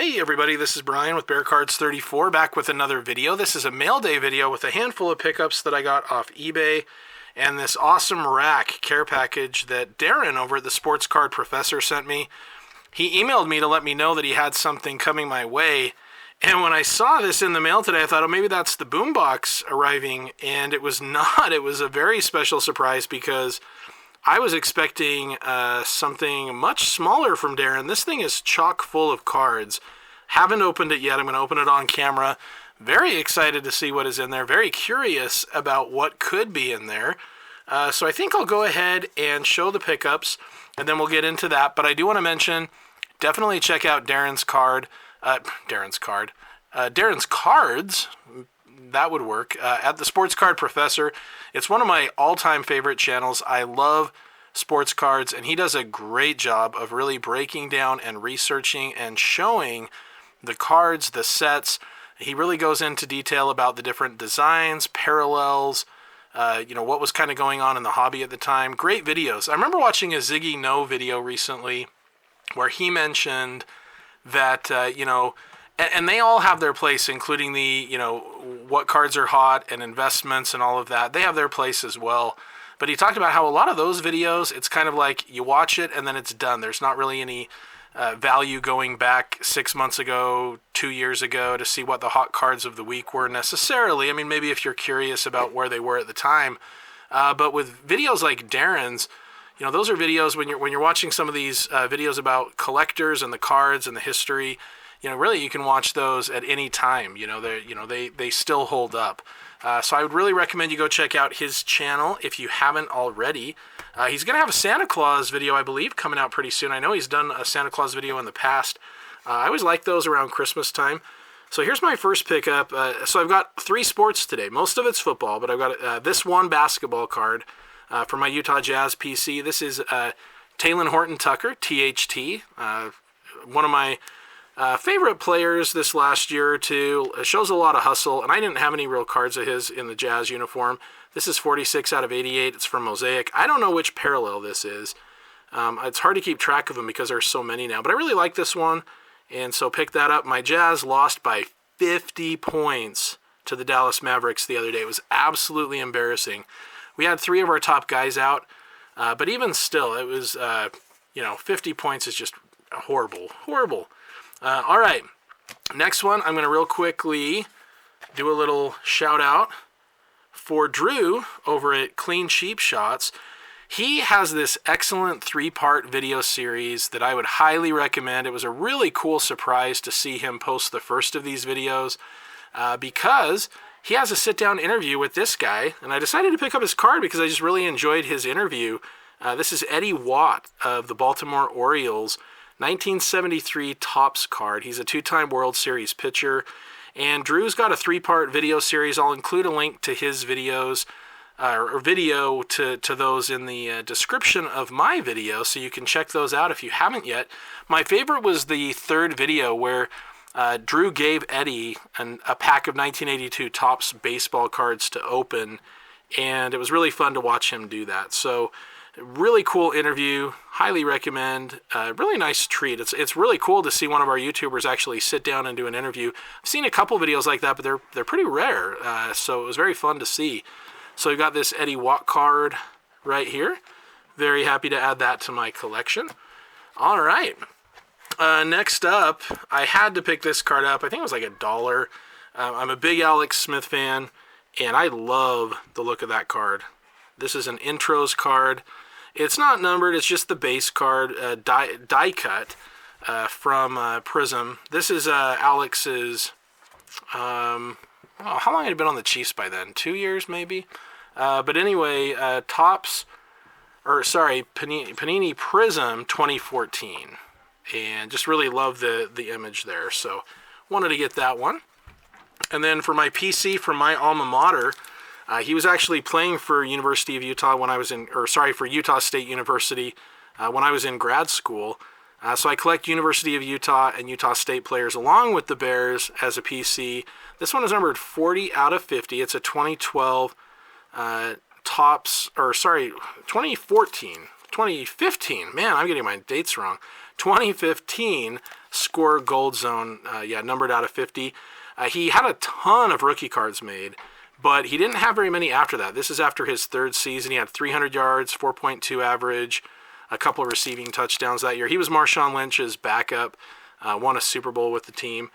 Hey everybody, this is Brian with BearCards34 back with another video. This is a mail day video with a handful of pickups that I got off eBay and this awesome RAK care package that Darren over at the Sports Card Professor sent me. He emailed me to let me know that he had something coming my way, and when I saw this in the mail today I thought, oh, maybe that's the boombox arriving, and it was not. It was a very special surprise because I was expecting something much smaller from Darren. This thing is chock full of cards. Haven't opened it yet. I'm going to open it on camera. Very excited to see what is in there. Very curious about what could be in there. So I think I'll go ahead and show the pickups, and then we'll get into that. But I do want to mention, definitely check out Darren's cards. That would work, at the Sports Card Professor. It's one of my all-time favorite channels. I love sports cards, and he does a great job of really breaking down and researching and showing the cards, the sets. He really goes into detail about the different designs, parallels, what was kind of going on in the hobby at the time. Great videos. I remember watching a Ziggy No video recently where he mentioned that, and they all have their place, including the, what cards are hot and investments and all of that. They have their place as well. But he talked about how a lot of those videos, it's kind of like you watch it and then it's done. There's not really any value going back 6 months ago, 2 years ago to see what the hot cards of the week were necessarily. I mean, maybe if you're curious about where they were at the time. But with videos like Darren's, those are videos when you're watching some of these videos about collectors and the cards and the history. Really you can watch those at any time. They still hold up. So I would really recommend you go check out his channel if you haven't already. He's going to have a Santa Claus video, I believe, coming out pretty soon. I know he's done a Santa Claus video in the past. I always like those around Christmas time. So here's my first pickup. So I've got 3 sports today. Most of it's football, but I've got this one basketball card for my Utah Jazz PC. This is Talen Horton-Tucker, THT, one of my favorite players this last year or two. Shows a lot of hustle, and I didn't have any real cards of his in the Jazz uniform. This is 46 out of 88. It's from Mosaic. I don't know which parallel this is. It's hard to keep track of them because there's so many now, but I really like this one, and so pick that up. My Jazz lost by 50 points to the Dallas Mavericks the other day. It was absolutely embarrassing. We had 3 of our top guys out, but even still, it was, 50 points is just horrible. All right, next one, I'm going to real quickly do a little shout out for Drew over at Clean Cheap Shots. He has this excellent 3-part video series that I would highly recommend. It was a really cool surprise to see him post the first of these videos because he has a sit-down interview with this guy, and I decided to pick up his card because I just really enjoyed his interview. This is Eddie Watt of the Baltimore Orioles, 1973 Topps card. He's a 2-time World Series pitcher, and Drew's got a 3-part video series. I'll include a link to his videos, or video to those in the description of my video, so you can check those out if you haven't yet. My favorite was the 3rd video where Drew gave Eddie a pack of 1982 Topps baseball cards to open, and it was really fun to watch him do that. So really cool interview, highly recommend. Really nice treat. It's really cool to see one of our YouTubers actually sit down and do an interview. I've seen a couple videos like that, but they're pretty rare, so it was very fun to see. So we've got this Eddie Watt card right here. Very happy to add that to my collection. All right. Next up, I had to pick this card up. I think it was like $1. I'm a big Alex Smith fan, and I love the look of that card. This is an intros card. It's not numbered, it's just the base card, die cut from Prism. This is Alex's, how long had it been on the Chiefs by then? 2 years maybe? But anyway, Panini Prism 2014. And just really love the image there, so wanted to get that one. And then for my PC, from my alma mater, he was actually playing for University of Utah when I was for Utah State University when I was in grad school. So I collect University of Utah and Utah State players along with the Bears as a PC. This one is numbered 40 out of 50. It's a 2012 2015. Man, I'm getting my dates wrong. 2015 Score Gold Zone, numbered out of 50. He had a ton of rookie cards made, but he didn't have very many after that. This is after his third season. He had 300 yards, 4.2 average, a couple of receiving touchdowns that year. He was Marshawn Lynch's backup, won a Super Bowl with the team.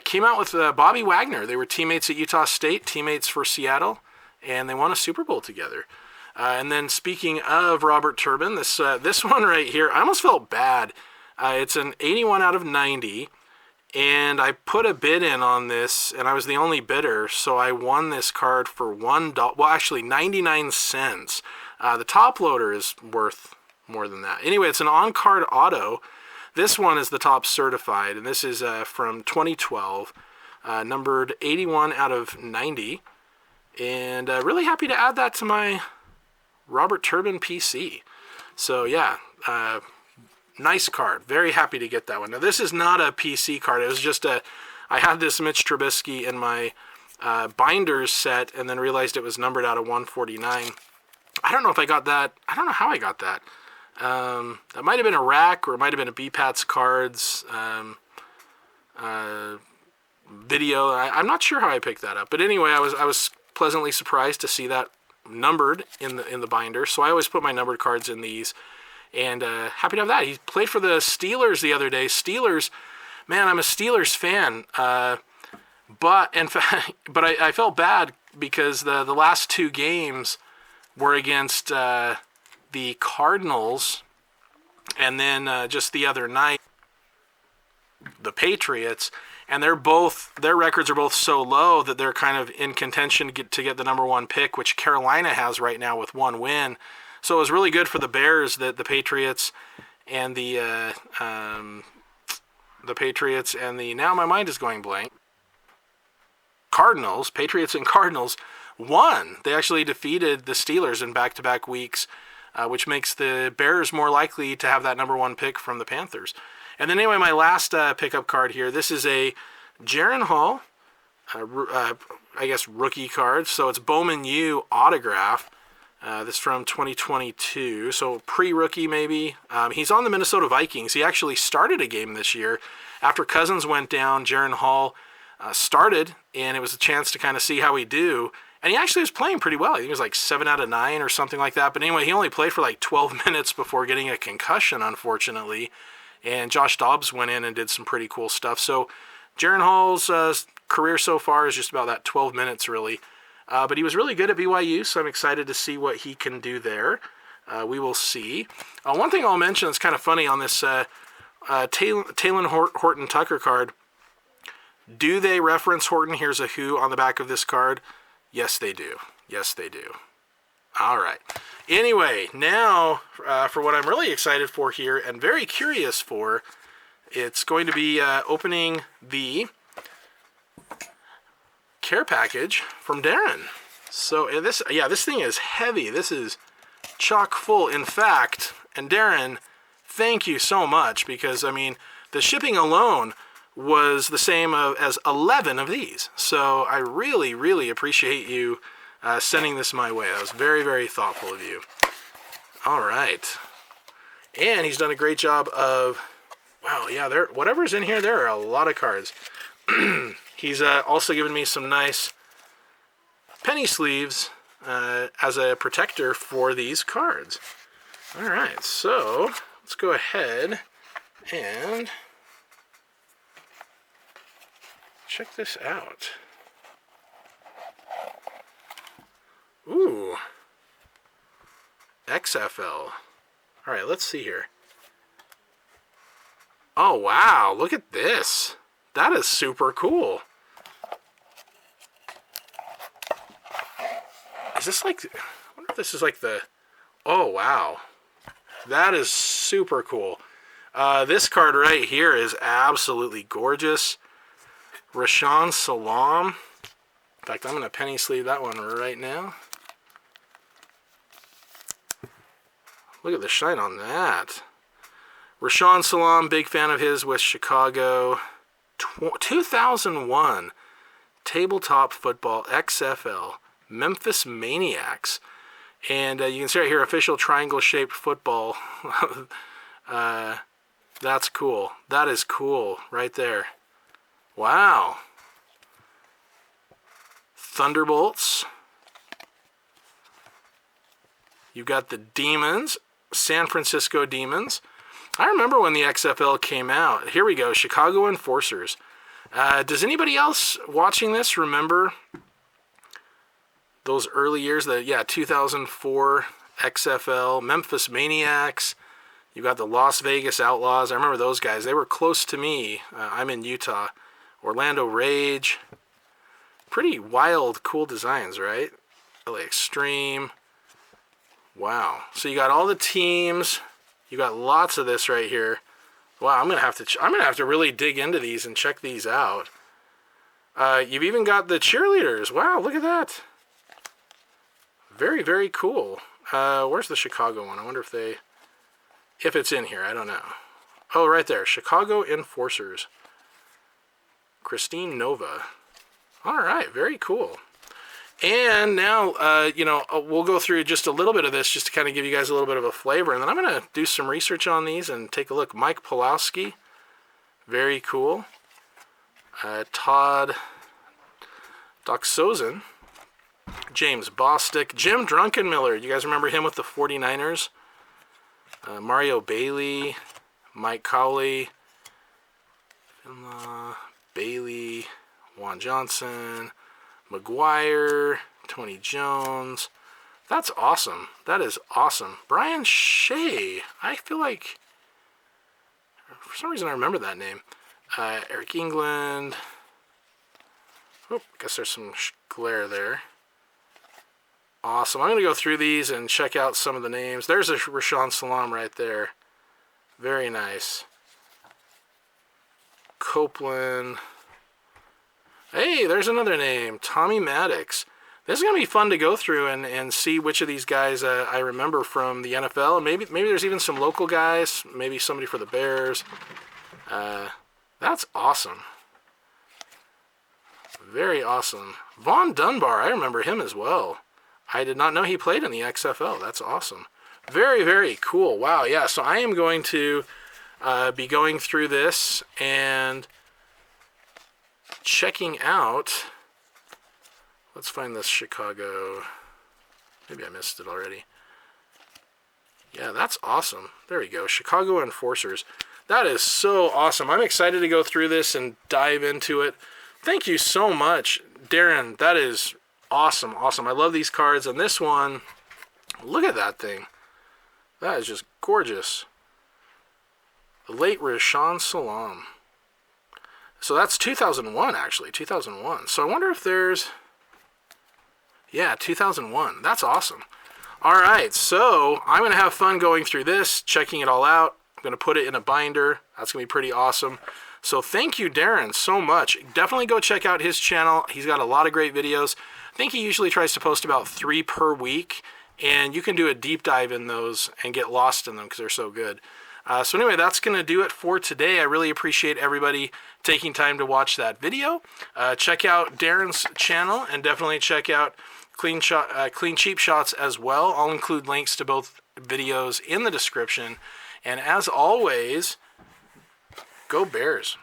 Came out with Bobby Wagner. They were teammates at Utah State, teammates for Seattle, and they won a Super Bowl together. And then speaking of Robert Turbin, this one right here, I almost felt bad. It's an 81 out of 90, and I put a bid in on this, and I was the only bidder, so I won this card for $1, well, actually 99 cents. The top loader is worth more than that. Anyway, it's an on-card auto. This one is the top certified, and this is from 2012, numbered 81 out of 90, and really happy to add that to my Robert Turbin PC. So yeah, nice card. Very happy to get that one. Now this is not a PC card. It was just I had this Mitch Trubisky in my binders set, and then realized it was numbered out of 149. I don't know if I got that. I don't know how I got that. That might have been a RAK, or it might have been a BPATS cards video. I'm not sure how I picked that up, but anyway, I was pleasantly surprised to see that numbered in the binder. So I always put my numbered cards in these, and happy to have that. He played for the Steelers the other day. Steelers, man, I'm a Steelers fan, but I felt bad because the last two games were against the Cardinals, and then just the other night, the Patriots, and their records are both so low that they're kind of in contention to get the number one pick, which Carolina has right now with one win. So it was really good for the Bears that the Patriots and the now my mind is going blank. Patriots and Cardinals won. They actually defeated the Steelers in back-to-back weeks, which makes the Bears more likely to have that number one pick from the Panthers. And then anyway, my last pickup card here, this is a Jaren Hall, I guess rookie card. So it's Bowman U autograph. This is from 2022, so pre-rookie maybe. He's on the Minnesota Vikings. He actually started a game this year. After Cousins went down, Jaren Hall started, and it was a chance to kind of see how he'd do. And he actually was playing pretty well. I think it was like 7 out of 9 or something like that. But anyway, he only played for like 12 minutes before getting a concussion, unfortunately. And Josh Dobbs went in and did some pretty cool stuff. So Jaren Hall's career so far is just about that 12 minutes, really. But he was really good at BYU, so I'm excited to see what he can do there. We will see. One thing I'll mention that's kind of funny on this Talon Horton Tucker card, do they reference Horton Here's a Who on the back of this card? Yes, they do. Yes, they do. All right. Anyway, now for what I'm really excited for here and very curious for, it's going to be opening the care package from Darren. So this thing is heavy. This is chock full. In fact, and Darren, thank you so much, because I mean, the shipping alone was the same as 11 of these. So I really, really appreciate you sending this my way. That was very, very thoughtful of you. All right. And he's done a great job of, wow, yeah, whatever's in here, there are a lot of cards. He's also given me some nice penny sleeves as a protector for these cards. All right, so let's go ahead and check this out. Ooh. XFL. All right, let's see here. Oh, wow. Look at this. That is super cool. Is this like... I wonder if this is like the... Oh, wow. That is super cool. This card right here is absolutely gorgeous. Rashawn Salam. In fact, I'm going to penny sleeve that one right now. Look at the shine on that. Rashawn Salam, big fan of his with Chicago. 2001 Tabletop Football XFL Memphis Maniacs. And you can see right here, official triangle-shaped football That's cool. That is cool right there. Wow. Thunderbolts. You've got the Demons, San Francisco Demons. I remember when the XFL came out. Here we go, Chicago Enforcers. Does anybody else watching this remember those early years? 2004 XFL, Memphis Maniacs. You got the Las Vegas Outlaws. I remember those guys. They were close to me. I'm in Utah. Orlando Rage. Pretty wild, cool designs, right? LA Extreme. Wow. So you got all the teams. You got lots of this right here. Wow, I'm gonna have to really dig into these and check these out. You've even got the cheerleaders. Wow, look at that. Very, very cool. Where's the Chicago one? I wonder if it's in here. I don't know. Oh, right there. Chicago Enforcers. Christine Nova. All right, very cool. And now, we'll go through just a little bit of this just to kind of give you guys a little bit of a flavor. And then I'm going to do some research on these and take a look. Mike Pulowski. Very cool. Todd Doxozen. James Bostic. Jim Drunkenmiller. You guys remember him with the 49ers? Mario Bailey. Mike Cowley. Bailey. Juan Johnson. McGuire, Tony Jones. That's awesome. That is awesome. Brian Shea. I feel like, for some reason I remember that name. Eric England. Oh, I guess there's some glare there. Awesome. I'm going to go through these and check out some of the names. There's a Rashawn Salam right there. Very nice. Copeland. Hey, there's another name, Tommy Maddox. This is going to be fun to go through and see which of these guys I remember from the NFL. And maybe there's even some local guys, maybe somebody for the Bears. That's awesome. Very awesome. Vaughn Dunbar, I remember him as well. I did not know he played in the XFL. That's awesome. Very, very cool. Wow, yeah, so I am going to be going through this and checking out, let's find this Chicago, maybe I missed it already. Yeah, that's awesome. There we go, Chicago Enforcers. That is so awesome. I'm excited to go through this and dive into it. Thank you so much, Darren. That is awesome, awesome. I love these cards, and this one, look at that thing. That is just gorgeous. The late Rashawn Salam. So that's 2001, actually, 2001. So I wonder if there's, yeah, 2001. That's awesome. All right, so I'm going to have fun going through this, checking it all out. I'm going to put it in a binder. That's going to be pretty awesome. So thank you, Darren, so much. Definitely go check out his channel. He's got a lot of great videos. I think he usually tries to post about 3 per week, and you can do a deep dive in those and get lost in them because they're so good. So anyway, that's going to do it for today. I really appreciate everybody taking time to watch that video. Check out Darren's channel and definitely check out Clean Cheap Shots as well. I'll include links to both videos in the description. And as always, go Bears.